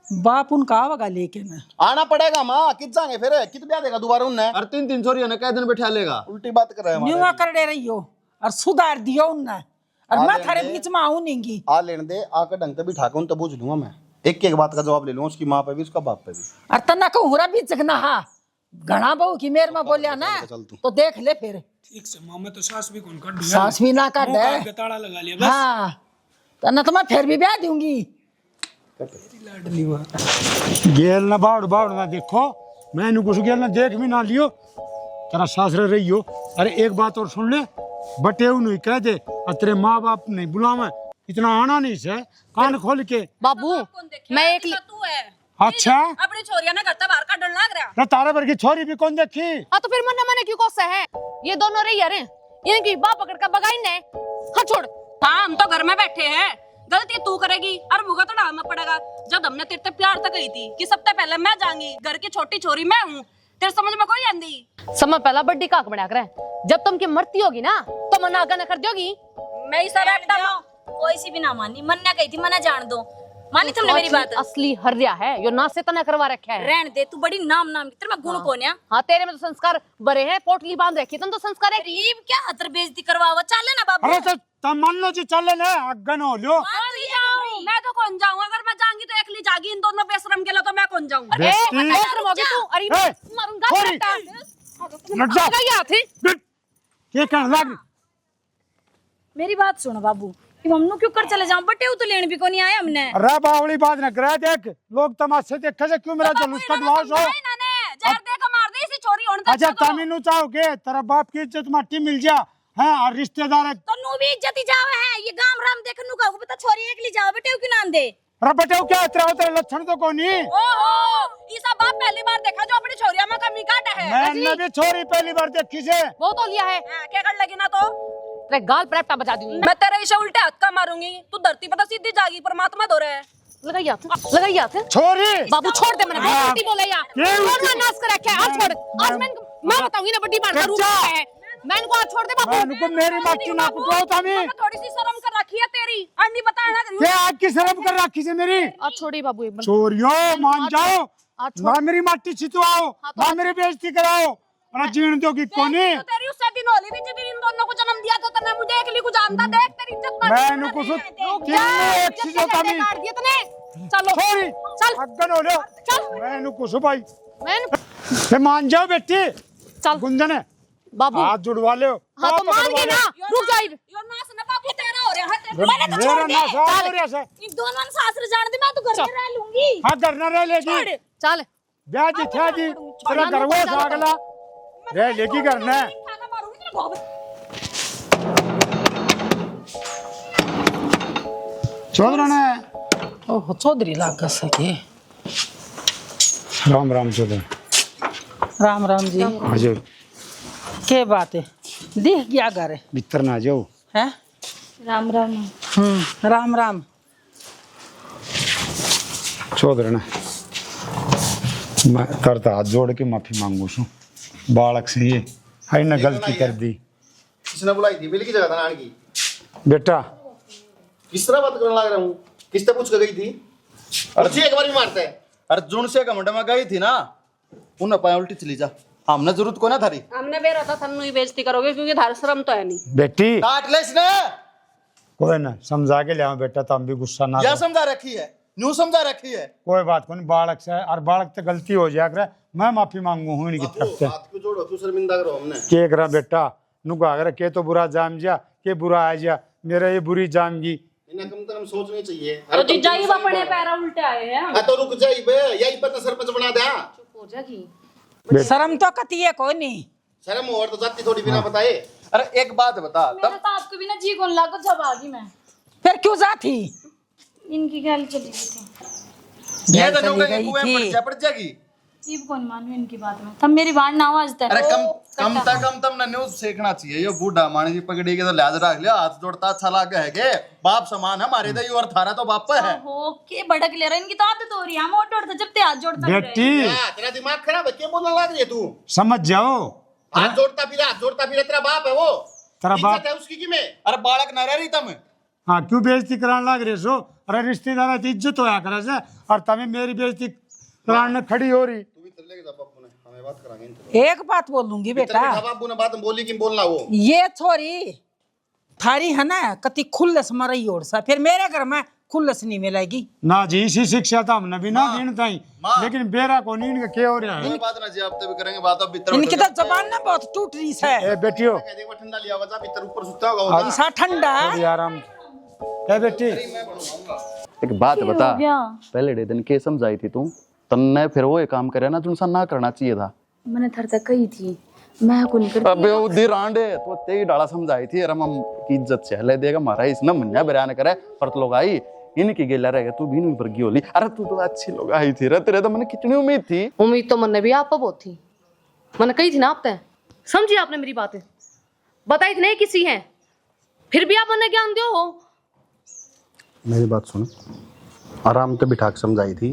बाप उनका आवेगा लेके ना आना पड़ेगा माँ कित जाएंगे फिर कित ब्याह देगा दोबारा उनने। अरे 3 छोरियों ने कई दिन बैठा लेगा उल्टी बात कर रहे हैं न्यूआ कर दे रही हो और सुधार दियो उनने और मैं थारे बीच में आऊं नहीं। आ लेने दे आकर ढंग से बिठा के उन तो पूछ लूंगा मैं एक एक बात का जवाब ले लूंगा उसकी माँ पे भी उसका बाप पे भी। और तना को हुरा भी जगना हा घना बहू की मेर में बोलिया ना तो देख ले फिर। ठीक से माँ, मैं तो सास भी कौन काट सास भी ना काट दे। ताला लगा लिया बस। हाँ तो ना तो मैं फिर भी ब्याह दूंगी। लाडली हुआ। गेल ना बाड़ बाड़ ना देखो, मैंने कुछ गेल ना देख भी ना लियो, तेरा सासरे रही हो। अरे एक बात और सुन ले, बटे नहीं कह दे और तेरे माँ बाप नहीं बुलावे, इतना आना नहीं से, कान खोल के। बाबू मैं एक तू है अच्छा अपनी छोरिया ना करता बाहर का डर लग रहा। ना तारे पर की छोरी भी कौन देखी? हाँ तो फिर मन मने क्यों कोसा है? ये दोनों रही यार इनकी बाप पकड़ कर बगाई ने। हाँ छोड़। हाँ हम तो घर में बैठे हैं, गलती तू करेगी और मुझे तो डालना पड़ेगा। जब हमने तेरे से प्यार तक गई थी कि सबसे पहले मैं जाऊंगी, घर की छोटी छोरी मैं हूँ, तेरे समझ में कोई आंदी? समय पहला बड्डी काक बना कर जब तुम की मरती होगी ना तो मना आगा न कर दोगी। मैं ही सब एकटा कोई सी भी ना मानी, मन्ना गई थी, मना जान दो। मानी तुमने मेरी बात? असली हर्या है यो ना से तना करवा रखा है। रहन दे, तू बड़ी नाम नाम की, तेरे में गुण कौन है? हाँ तेरे में तो संस्कार बड़े हैं, पोटली बांध रखी तुम तो संस्कार है। गरीब क्या हतर बेइज्जती करवावा, चल ना बाबू। अरे तो तम मान लो जी चल ले अगन हो लो। मैं तो कौन जाऊँ? अगर मैं जाऊंगी तो एकली जागी, इन दोनों बेशरम के लिए तो मैं कौन जाऊँ? बेशरम होगी तू। अरे मारूंगा बेटा। लग जा ये कहने लग। मेरी बात सुनो बाबू, हमनु क्यों कर चले जाऊं? बटे तो लेने भी को नहीं आए हमने। अरे बावली बात न करे, देख लोग तमाशे देखे से क्यों मेरा जुलूस कटवाओ सो। जार दे के मार दे इसी चोरी होने अच्छा तमीनु चाहोगे तेरा बाप की इज्जत माटी मिल जा है और रिश्तेदार है तो नु भी इज्जत ही जावे है। ये गांव राम देखनु का बता छोरी एकली जाओ, बटे क्यों नाम दे? अरे बेटे क्या तेरा लक्षण तो कोनी। ओहो ये सब बाप पहली बार देखा जो अपनी छोरिया में कमी काटा है। मैंने भी छोरी पहली बार देखी से। वो तो लिया है क्या कर लगी ना तो तेरे गाल पर ऐप्टा बजा दूंगी मैं तेरे इसे उल्टे हाथ का मारूंगी। तू धरती पर तो सीधी जागी, परमात्मा दो रहे। लगाई हाथ छोरी बाबू छोड़ दे। मैंने बहुत उल्टी बोले यार, कौन नाश कर रखा है? आज छोड़, आज मैं बताऊंगी ना बड्डी मार का रूप है। मैं इनको आज छोड़ दे बाबू। मैं इनको मेरी माटी ना कुटाओ तमी। थोड़ी सी शर्म कर रखी है तेरी, अन्नी बताया ना। क्या आज की शर्म कर रखी से मेरी? आज छोड़ी बाबू एक बार। चोरियो मान जाओ ना, मेरी माटी छितवाओ ना, मेरी बेइज्जती कराओ और जीण दो की कोनी। तो तेरी उससे दिन होली थी जिस दिन इन दोनों को जन्म दिया था, तने मुझे एकली को जानता। देख तेरी इज्जत काट मैं इनको एक चीज तमी काट दिया तूने। चलो छोरी चल अगन हो लो। चल मैं इनको भाई मैं मान जाओ बेटी। चल गुंजन है बाबू हाथ जुड़वा लो। हाँ तो मान के ना रुक जा। यो नास ना बाबू तेरा हो रहा है। मैंने तो मेरा छोड़ दे। नाश हो रहा है। इन दोनों ने सासरे जान दे, मैं तो घर में रह लूंगी। हाँ घर न रह लेगी। चल ब्याह जी था जी तेरा घर वो सागला रह लेगी घर न। चौधरी ने ओह चौधरी लाग सके। राम राम चौधरी। राम राम जी। हजूर के बात है? देख क्या घर है? भीतर ना जाओ। हैं? राम राम। राम राम। चौधरी ने मैं करता हाथ जोड़ के माफी मांगू छू बालक से, ये है ना गलती कर दी। किसने बुलाई थी? बिल की जगह था नान की। बेटा किस तरह बात करने लग रहा हूँ? किसने पूछ के गई थी? और एक बार भी मारता है। अरे जुन से घमंड में गई थी ना, उन्हें पाया उल्टी चली जा। हमने जरूरत को ना थारी। हमने बेरा था थन्नू ही बेइज्जती करोगे क्योंकि धार शर्म तो है नहीं। बेटी काट ले इसने। कोई ना समझा के ले बेटा, तो हम भी गुस्सा ना क्या करो। समझा रखी है? न्यू समझा रखी है। कोई बात नहीं, बालक से और बालक तो गलती हो जाया करे, मैं माफी मांगू हूँ इनकी तरफ से। हाथ को जोड़ो, तू शर्मिंदा करो हमने। के करा बेटा नुका अगर के तो बुरा जाम जा के बुरा आ जा, मेरा ये बुरी जामगी। इन्हें कम से कम सोचनी चाहिए। तो जीजा ही अपने पैरा उल्टे आए हैं। तो रुक जाई बे, यही पता सरपंच बना दे। चुप हो जागी। शर्म तो कती है कोई नहीं। शर्म और तो जाती थोड़ी बिना बताए। अरे एक बात बता, मेरा तो आपको भी ना जी कौन लागो, जब आ गई मैं फिर क्यों जाती? इनकी गैल चली गई थी। ये तो चली नौकर गई की कुएं थी। पड़ जाएगी। जीव कौन मानू इनकी बात में, तब मेरी बात ना आवाज तक। अरे कम तुमने न्यूज सीखना चाहिए। ये बूढ़ा मानी जी पकड़ी के तो लिहाज रख लिया, हाथ जोड़ता अच्छा लगा है के बाप समान है हमारे दे और थारा तो बाप है। हो के भड़क ले रहा, इनकी तो आदत हो रही है। हम ओट जब ते हाथ जोड़ता बेटी तेरा दिमाग खराब है, क्या बोलने लग रही है तू? समझ जाओ, हाथ जोड़ता फिर तेरा बाप है वो। तेरा बाप इज्जत है उसकी की में। अरे बालक न रह रही तुम। हाँ क्यों बेइज्जती कराने लग रहे सो? अरे रिश्तेदार की इज्जत होया करे से, और तभी मेरी बेइज्जती कराने खड़ी हो रही। तू भी चल लेके जा बापू ने, हमें बात कराएंगे। एक बात बोलूंगी बेटा, बापू ने बात बोली कि बोलना वो। ये छोरी थारी है ना कति खुल्ले से मरई ओर सा, फिर मेरे घर में खुलस नहीं मिलेगी। ना जी इसी शिक्षा तो हमने भी ना देन ताई, लेकिन बेरा को नहीं इनका क्या हो रहा है। बात ना जी आप तभी करेंगे बात, अब भीतर इनकी तो जबान ना बहुत टूट रही है। ए बेटियो ठंडा लिया होगा, भीतर ऊपर सुता होगा ऐसा ठंडा थोड़ी आराम। ए बेटी एक बात बता, पहले दिन के समझाई थी तू, तन्ने फिर वो काम करे ना जो ना करना चाहिए था। मैंने थर तक कही थी मैं को नहीं करती। अबे उदी रांडे तो तेरी डाला समझाई थी, अरे हम की इज्जत से ले देगा मारा इसने मन्या बयान करे पर तो लोग आई इनकी गेला रहेगा, तू भी नहीं वर्गी होली। अरे तू तो अच्छी लोग आई थी रे, तेरे तो मैंने कितनी उम्मीद थी। उम्मीद तो मैंने भी आप पर बहुत थी, मैंने कही थी ना आप तय, समझी आपने मेरी बातें, बताई थी नहीं किसी हैं, फिर भी आप मैंने ज्ञान दो हो। मेरी बात सुन, आराम से बिठा के समझाई थी,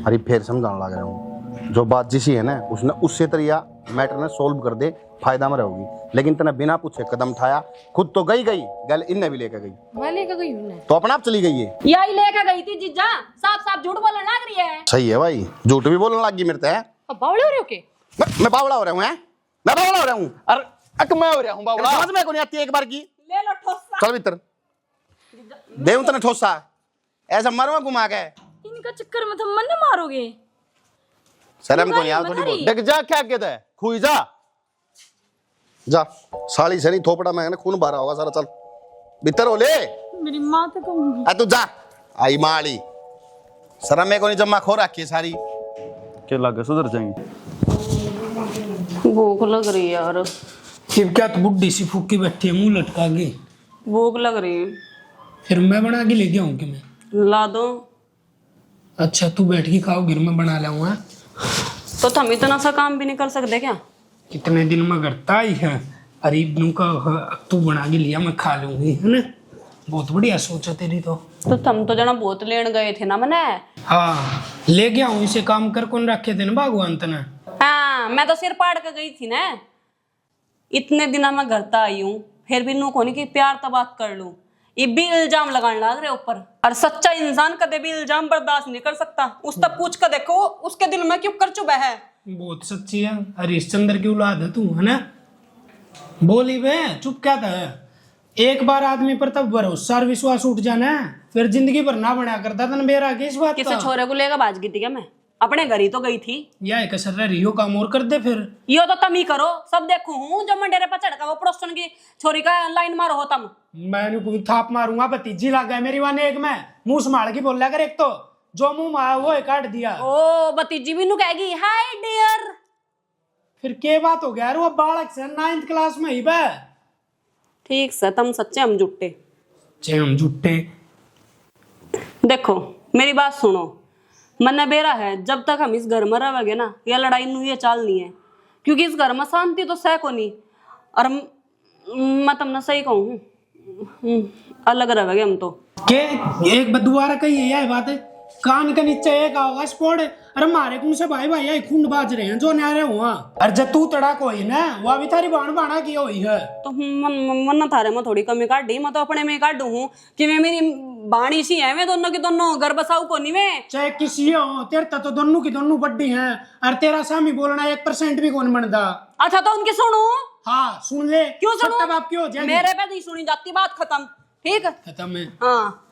अरे फिर समझाने लग रहा हूँ। जो बात जिसी है ना उसने उससे तरिया मैटर ने सोल्व कर दे, फायदा में रहोगी। लेकिन तने बिना पूछे कदम उठाया, खुद तो गई गल इनने भी लेकर गई। मैं लेकर गई हूँ तो अपने आप चली गई है। यही लेकर गई थी जीजा, साफ साफ झूठ बोलने लग रही है। सही है भाई, झूठ भी बोलने लग गई मेरे से। अब बावड़े हो रहे हो के? मैं बावड़ा हो रहा हूँ, मैं बावड़ा हो रहा हूँ। अरे अक मैं हो रहा हूँ बाबा, समझ में को नहीं आती एक बार की। ले लो ठोसा। चल भीतर देव तने ठोसा, ऐसा मरवा घुमा के। इनका चक्कर में तुम मन मारोगे। शर्म को नहीं आ थोड़ी बहुत। देख जा क्या कहता है, खुई जा जा साली सनी थोपड़ा में खून भरा होगा सारा। चल भीतर हो ले, मेरी माँ तो कहूंगी। तू जा आई माली, शर्म में को नहीं जमा खो रखी है सारी। क्या लगे सुधर जाएंगे। भूख लग रही है यार। फिर क्या तो बुढ़ी सी फूकी बैठी है मुंह लटका के। भूख लग रही है। फिर मैं बना के लेके आऊँ कि मैं? ला दो। अच्छा तू बैठ के खाओ, गिर मैं बना लाऊंगा। तो तुम इतना सा काम भी नहीं कर सकते क्या? कितने दिन में करता ही है। अरे इब्नू का तू बना के लिया, मैं खा लूंगी, है ना। बहुत बढ़िया सोचा तेरी तो तुम तो जना बहुत लेन गए थे ना मने। हाँ ले गया हूँ, इसे काम कर कौन रखे थे ना भगवान तने। हाँ मैं तो सिर पाड़ के गई थी ना। इतने दिन मैं घर तक आई हूँ, फिर भी नू कोनी की प्यार तो बात कर लूं, ये भी इल्जाम लगाने लग रहे ऊपर। और सच्चा इंसान कदे भी इल्जाम बर्दाश्त नहीं कर सकता। उस तक पूछ कर देखो उसके दिल में क्यों कर चुका है। बहुत सच्ची है, हरिश्चंद्र की औलाद है तू, है ना। बोली वे चुप क्या था। एक बार आदमी पर तब भरोसा और विश्वास उठ जाना है, फिर जिंदगी भर ना बना करता था मेरा किस बात किसी छोरे को लेकर भाज गई थी क्या? मैं अपने घर ही तो गई थी। या एक असर रियो काम और कर दे फिर। यो तो तम ही करो, सब देखू हूँ। जब मैं डेरे पर चढ़का वो पड़ोसन की छोरी का लाइन मारो हो तम। मैंने कोई थाप मारूंगा, भतीजी लग गया मेरी वाने। एक मैं मुंह संभाल के बोल कर, एक तो जो मुंह में आया वो काट दिया। ओ भतीजी भी नु कहेगी हाय डियर। फिर के बात हो गया? वो बालक से 9th क्लास में ही बे। ठीक से तुम सच्चे हम झूठे। हम झूठे। देखो मेरी बात सुनो, मन बेरा है जब तक हम इस घर में रहोगे ना, ये लड़ाई नु ये चाल नहीं है। क्योंकि इस घर में शांति तो सह को नहीं। और मैं तुमने सही कहूँ, अलग रहोगे हम तो। के एक बदुआरा कही है यह बात है। कान के नीचे एक होगा स्पोर्ट। अरे मारे कौन से भाई भाई खून बाज रहे हैं जो न्यारे हुआ। अरे जब तू तड़ाक हुई ना, वो भी थारी बाण बाणा की हुई है। तो मन थारे में थोड़ी कमी काट दी, मैं तो अपने में काट हूँ कि मैं मेरी बाणी सी है। मैं दोनों की दोनों घर बसाऊ को नहीं मैं। चाहे किसी हो, तेरे तो दोनों की दोनों बड्डी हैं। और तेरा सामी बोलना 1% भी कौन बनता। अच्छा तो उनकी सुनू। हाँ सुन ले। क्यों सुनू? बाप क्यों हो मेरे पे नहीं सुनी जाती बात, खत्म। ठीक खत्म है। हाँ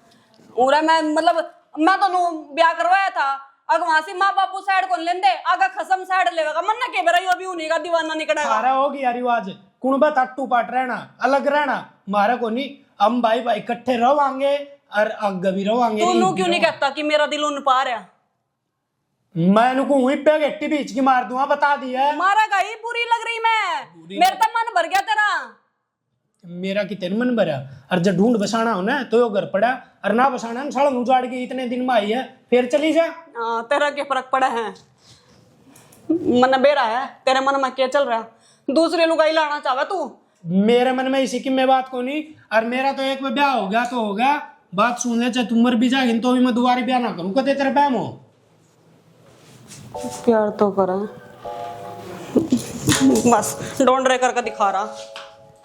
और मैं मतलब मैं तो ब्याह करवाया था, अगर वहां से माँ बापू साइड को लेंदे आगा खसम साइड लेगा मन ना के बेरा अभी उन्हीं का दीवाना निकलेगा। सारा हो गया रिवाज, कुणबा तट्टू पाट रहना, अलग रहना मारा को नहीं। हम भाई भाई इकट्ठे रहोगे और आगे भी रहोगे। तू क्यों नहीं कहता कि मेरा दिल उन पा रहा? मैं नुको वहीं पे गट्टी बीच की मार दूंगा, बता दिया। मारा गई पूरी लग रही मैं, मेरा तो मन भर गया तेरा। मेरा कितने मन भरा। और जब ढूंढ बसाना हो ना तो यो घर पड़ा, और ना बसाना साला उजाड़ के इतने दिन में आई है, फिर चली जा। तेरा क्या फर्क पड़ा है? मन बेरा है, तेरे मन में क्या चल रहा? दूसरे लुगाई लाना चाहे तू? मेरे मन में इसी की मैं बात को नहीं। और मेरा तो एक ब्याह हो गया तो होगा, बात सुन ले। चाहे तुम मर भी जाएगी तो भी मैं दोबारा ब्याह ना करूँ। कदे तेरा बैम हो। प्यार तो करा, बस डोंड रे करके दिखा रहा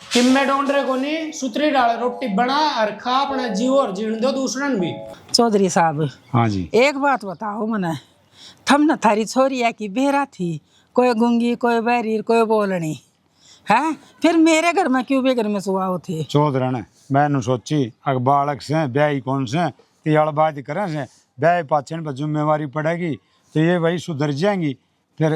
कि मैं ढूंढ रहे को नहीं। सुतरी डाल रोटी बना और खा, अपना जीव और जीण दो दूसरन भी। चौधरी साहब हाँ जी, एक बात बताओ मने, थम न थारी छोरी है कि बेरा थी, कोई गूंगी कोई बैरी कोई बोलनी है, फिर मेरे घर में क्यों बेघर में सुहा होती? चौधरी ने मैंने सोची अगर बालक से ब्याही कौन से तो ये बात करें से ब्याह पाचन पर जिम्मेवारी पड़ेगी तो ये भाई सुधर जाएंगी। फिर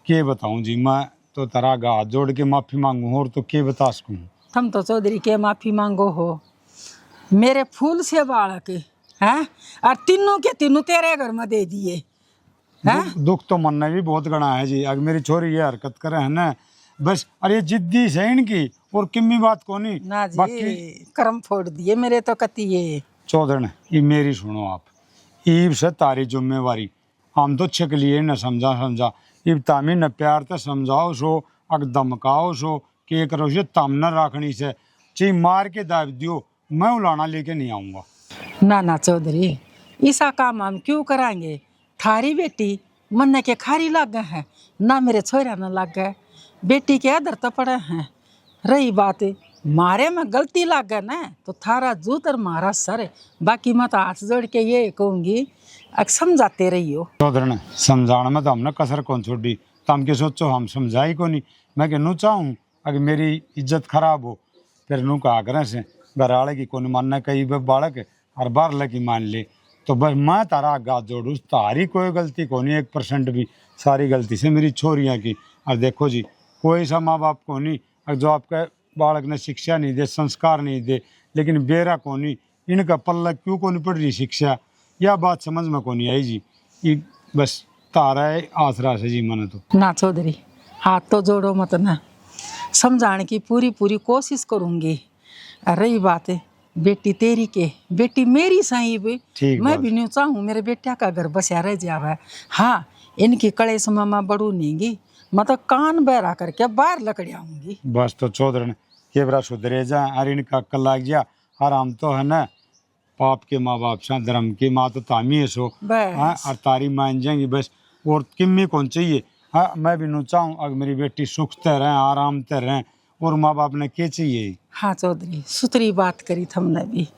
के बताऊं जी, मैं तो तारा हाथ जोड़ के माफ़ी मांगू और तो के बता सकूँ। तुम तो चौधरी के माफी मांगो हो, मेरे फूल से बालक हैं और तीनों के तीनों तेरे घर में दे दिए हैं। दुख तो मन में भी बहुत गणा है जी। अगर मेरी छोरी ये हरकत करे है ना बस, और ये जिद्दी से इनकी और किम्मी बात को नहीं ना जी, बाकी कर्म फोड़ दिए मेरे तो कति ये। चौधरी ये मेरी सुनो आप, ईब से तारी जिम्मेवारी हम तो छिक लिए न समझा इब तामी न प्यार तो समझाओ सो अग धमकाओ सो के करो से तम न राखनी से ची मार के दाब दियो, मैं उलाना लेके नहीं आऊँगा। ना ना चौधरी, ऐसा काम हम क्यों कराएंगे? थारी बेटी मन के खारी लाग गए हैं ना, मेरे छोरा न लाग गए, बेटी के अदर तो पड़े हैं। रही बात मारे में गलती लाग गए ना तो थारा जूत और मारा सर, बाकी मैं तो हाथ जोड़ के ये कहूँगी अब समझाते रहियो। चौधरी ने समझाने में तो हमने कसर कौन छोड़ी, तो हम के सोचो हम समझाई को नहीं। मैं कहूँ चाहूँ अगर मेरी इज्जत खराब हो फिर नू कहा करें से घर वाले की कौन मानना कई बालक और बार लगी मान ले, तो बस मैं तारा हाथ जोड़ू, तारी कोई गलती को नहीं 1% भी, सारी गलती से मेरी छोरियाँ की। और देखो जी कोई सा माँ बाप को नहीं जो आपके बालक ने शिक्षा नहीं दे, संस्कार नहीं दे, लेकिन बेरा को नहीं इनका पल्ला क्यों को नहीं पड़ रही शिक्षा, यह बात समझ में को नहीं आई जी। ये बस तारा है आसरा से जी मन तो। ना चौधरी हाथ तो जोड़ो मत ना, समझाने की पूरी कोशिश करूँगी। रही बात है बेटी तेरी के बेटी मेरी सही भी, मैं भी नहीं चाहूँ मेरे बेटिया का घर बसा रह जावे। हाँ इनकी कलेश मामा बड़ू नहीं, मतलब कान बहरा करके बाहर लकड़ी आऊंगी। बस तो चौधरी के बरा सुधरे जा और इनका अक्ल लाग जा। और हम तो है ना पाप के माँ बाप से, धर्म की माँ तो तामी है सो, हाँ और तारी मान जाएंगी बस, और किम्मी कौन चाहिए। हाँ मैं भी नहीं चाहूँ अगर मेरी बेटी सुख ते रहें आराम ते रहें, और माँ बाप ने क्या चाहिए। हाँ चौधरी सुतरी बात करी थमने भी,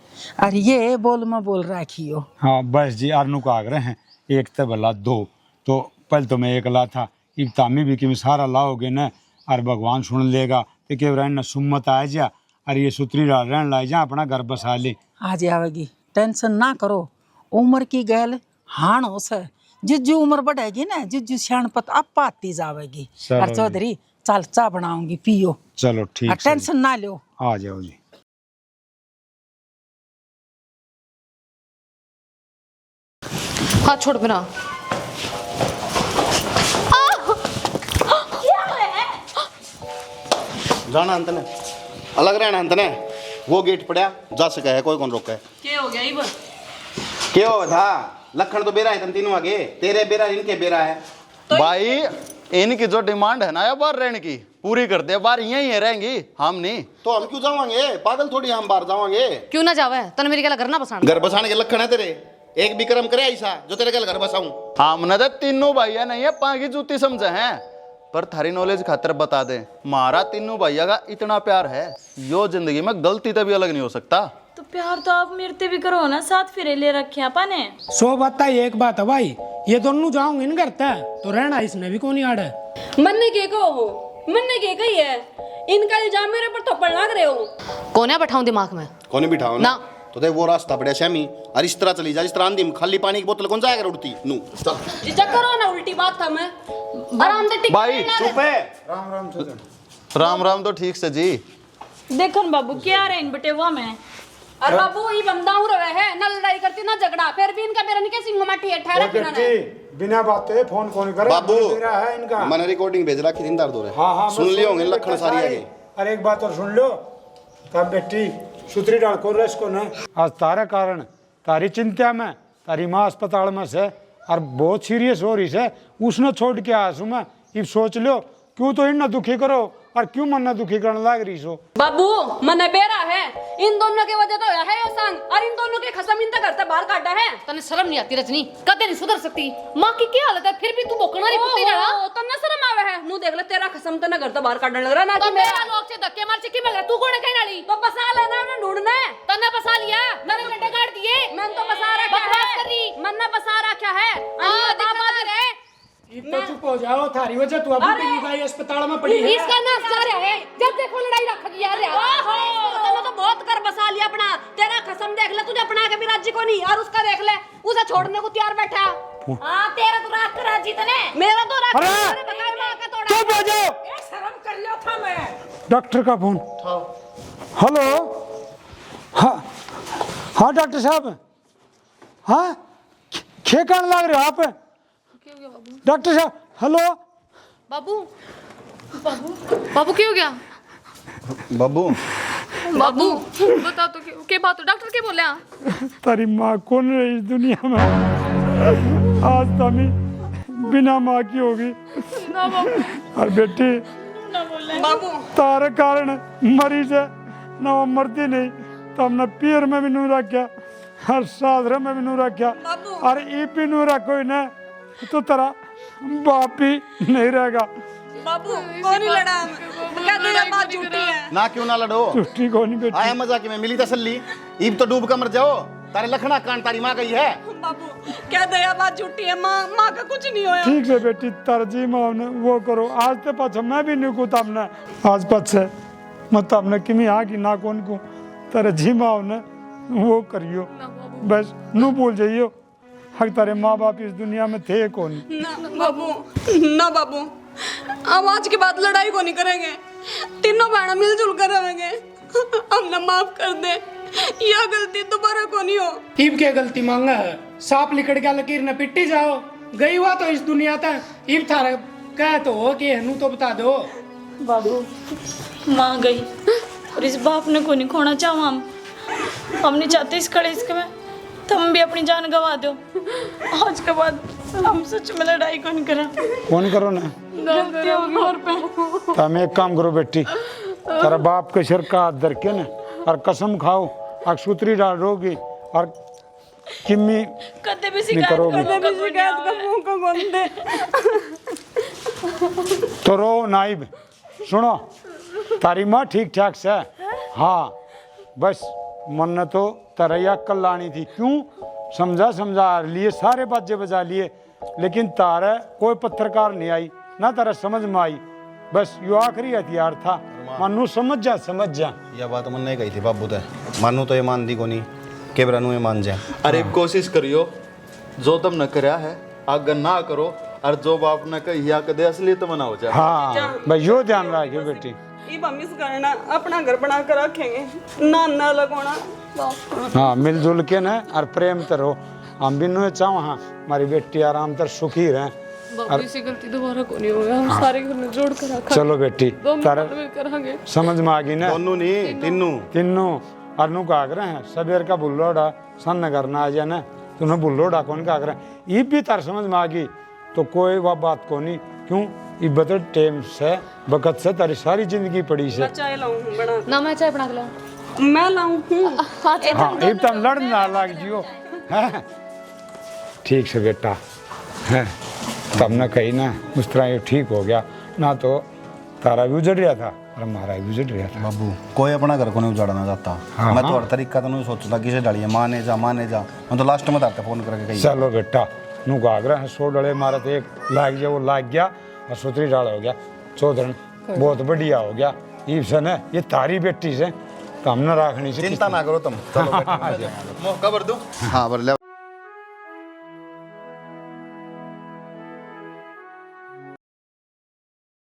और ये बोल में बोल रखियो। हाँ बस जी आरनू का आग्रह है एक तो भला दो, तो पहले तो मैं एक ला था, इब तामी भी कि सारा लाओगे ना और भगवान सुन लेगा तो के रहना सुम्मत आ जा और ये सुतरी रहन ला जा अपना घर बसा ले। आ जाएगी टेंशन ना करो, उम्र की गैल हाण हो से, जिज्जू उम्र बढ़ेगी ना जिज्जू सियाणपत अब पाती जावेगी। और चौधरी चल चा बनाऊंगी पियो। चलो ठीक, टेंशन ना लो, आ जाओ जी। हाथ छोड़ बिना। जाना अंत ने अलग रहना अंत ने, वो गेट पड़ा जा सका है, कोई कौन रोका है। क्या हो गया इब? क्या हो था लखन तो बेरा है, तुम तीनों आगे तेरे बेरा इनके बेरा है। भाई इनकी जो डिमांड है ना या बाहर रहने की पूरी कर दे, बाहर यहीं रहेंगी हम नहीं। तो हम क्यों जावांगे, पागल थोड़ी हम बाहर जावांगे। क्यों ना जावे, तने मेरी गला घर ना बसाना। घर बसाने के लखन है तेरे, एक भी कर्म करे ऐसा जो तेरे गल घर बसाऊं। हमने तो तीनों भैया नहीं है पागी जूती समझे हैं, पर थारी नॉलेज खातर बता दे, मारा तीनों भैया का इतना प्यार है यो जिंदगी में गलती तभी अलग नहीं हो सकता। तो प्यार तो आप मेरे ते भी करो ना, साथ फिर ले रखे अपन ने। सो बात एक बात है भाई, ये दोनों जाऊंगे इन करता तो रहना इसने भी कौन आड़ है। मन्ने के को हो, मन्ने के कही है, इनका इल्जाम मेरे पर थप्पड़ लग रहे हो। कौन है बैठाऊं दिमाग में? कौन बिठाओ ना तो देख वो रास्ता पड़ा श्यामी, और इस तरह चली जा जिस तरह आंधी में खाली पानी की बोतल कौन जाएगा उड़ती नू। चल चेक करो ना, उल्टी बात था मैं आराम से टिक भाई चुप है। राम राम चौधरी। राम राम तो ठीक से जी। देखो न बाबू क्या रहे इन बटे वो में। और बाबू ये बंदा हो रहा है ना, लड़ाई करती ना झगड़ा, फिर भी इनका मेरा निके सिंह माटी है ठहरा फिरना है। बिना बातें फोन कौन करे, बाबू मेरा है इनका। मैंने रिकॉर्डिंग भेज रखी थी दर्द हो रहे। हाँ हाँ सुन लियो होंगे लखन सारी आगे। अरे एक बात और सुन लो, तब बेटी सुतरी डाल को रेस को न आज तारे कारण तारी चिंता में तारी माँ अस्पताल में से और बहुत सीरियस हो रही है, उसने छोड़ के आसू मैं ये सोच लो क्यों तो इन दुखी करो और क्यों मन दुखी करने लग रही सो। बाबू मन बेरा है, इन दोनों के वजह तो है ये संग, और इन दोनों के खसम इन तक घर से बाहर काटा है। तने शर्म नहीं आती रजनी, कदे नहीं सुधर सकती। माँ की क्या हालत है फिर भी तू बोकना नहीं पुती रहा। तो न शर्म आवे है, नु देख ले तेरा खसम तो न घर से बाहर काटने लग रहा ना तो कि मेरा लोग से धक्के मार चिक्की मिल रहा, तू कौन है कहने वाली? तो बसा लेना उन्हें ढूंढना है। तने बसा लिया, मैंने गड्ढे काट दिए। मैंने तो बसा रखा बकवास है, कर रही। मैंने बसा रखा है। हां दामाद रे, तो चुप हो जाओ, थारी वजह तू अभी निकाई अस्पताल में पड़ी है। इसका नाश जा रहा है, जब देखो लड़ाई रख गया रे। ओहो तूने तो बहुत कर बसा लिया अपना, तेरा खसम फोन देख ले, तुझे अपना के भी राजी को नहीं, और उसका देख ले, उसे छोड़ने को तैयार बैठा। हाँ तेरा तो रात का राजी तने। मेरा तो रात अरे! मैंने बताया मां का तोड़ा। चुप हो जाओ। शर्म कर लिया था मैं। डॉक्टर का फोन। हेलो। हाँ हाँ डॉक्टर साहब, हाँ खेकण लग रहे हो आप? डॉक्टर साहब हेलो। बाबू बाबू बाबू क्या हो गया? बाबू बाबू बता तो क्या बात हो? डॉक्टर क्या बोले? तारी माँ कौन रही इस दुनिया में? आज तमी बिना माँ की होगी। और बेटी बाबू तारे कारण मरी से ना वो मरती नहीं, तो हमने पीर में भी नू रखा, हर साधरे में भी नू रखा, और ई भी नू रखो ना तो तेरा बाप ही नहीं रहेगा। बाबू कौन ही लड़ा? कहते ये बात झूठी है। ना क्यों ना लड़ो, झूठी को नहीं बेटी। आया मजाक में मिली तसल्ली, ईब तो डूब कर मर जाओ। तारे लखना कान तारी माँ गई है। बाबू कहते ये बात झूठी है, माँ का कुछ नहीं होया। ठीक है बेटी, तरजी माँ ने वो करो। आज ते पाछा मैं भी नहीं कूता हमने, आज पाछे मत हमने किमी आ की ना कौन को तरजी माँ ने वो करियो, बस नू भूल जाइयो हक तारे माँ बाप इस दुनिया में थे कौन। ना बाबू, हम आज के बाद लड़ाई को नहीं करेंगे, तीनों बहना मिलजुल कर रहेंगे। हमने माफ कर दे, यह गलती दोबारा को नहीं हो। ईब क्या गलती मांगा है? सांप लिकड़ गया लकीर न पिट्टी जाओ, गई हुआ तो इस दुनिया तक। ईब थारा कह तो हो कि हनु तो बता दो। बाबू माँ गई और इस बाप ने को नहीं खोना चाहो। हम नहीं चाहते इस कलेश में तुम भी अपनी जान गवा दो। आज के बाद हम सच में लड़ाई कौन करा। कौन करो ना, गलती होगी और पे। तुम एक काम करो बेटी, तेरा बाप के सिर का हाथ धर के ना और कसम खाओ, अक्षुत्री डाल रोगी और किम्मी कदे भी नहीं शिकायत करोगी। कदे भी शिकायत का मुंह को गोंदे। तो रो नाइब, सुनो तारी माँ ठीक ठाक से, हाँ बस मन ने तो तरैया कल लानी थी। क्यों समझा लिए, सारे बाजे बजा लिए, लेकिन तारे कोई पत्रकार नहीं आई ना, तारा समझ में आई। बस यो आखिरी हथियार था, मानू समझ जा। यह बात मन नहीं कही थी बाबू ते, मानू तो ये मान दी को नहीं, केबरा नू ये मान जाए। अरे कोशिश करियो, जो तुम न करया है आगे ना करो, और जो बाप ने कही कदे असलियत में ना हो जाए। हाँ भाई यो ध्यान रखियो बेटी। ईब हम इस करना अपना घर बना कर रखेंगे, ना लगोना। हाँ मिलजुल के ना और प्रेम तो रहो। हम भी नु चाहो हाँ हमारी बेटी आराम तर सुखी रहे। बाबू इसी गलती दोबारा को नहीं होगा, हम सारे घर में जोड़ कर रखा। चलो बेटी तारा करेंगे। समझ में आ गई ना? दोनों नहीं तीनों और नु का रहे हैं सबेर का बुल्लोड़ा सन करना आ जाए ना, तूने बुल्लोड़ा कौन का रहे ये भी तार समझ में आ गई तो कोई वह बात को नहीं। क्यों ये बदल टाइम से वक्त से तारी सारी जिंदगी पड़ी से। चाय लाऊं बना ना मैं चाय बना के लाऊं? मैं लाऊं। हाँ ये तुम लड़ना लग जियो। हैं? ठीक से बेटा है, तुमने कही ना उस तरह ये ठीक हो गया ना, तो तारा भी उजड़ रहा था और हमारा भी उजड़ रहा था। बाबू कोई अपना घर को नहीं उजाड़ना चाहता। हाँ, मैं तो हर तरीका तो नहीं सोचता किसे डालिए माने जा। मैं तो लास्ट में तारते फोन करके कही। चलो बेटा नू गागरा है 100 डले मारे थे, एक लाग गया वो लाग गया और सूत्री डाल हो गया। चौधरन बहुत बढ़िया हो गया। ईब से न ये तारी बेटी से तो हमने राखनी से। चिंता ना करो तुम, चलो मौका भर दो। हाँ भर ले।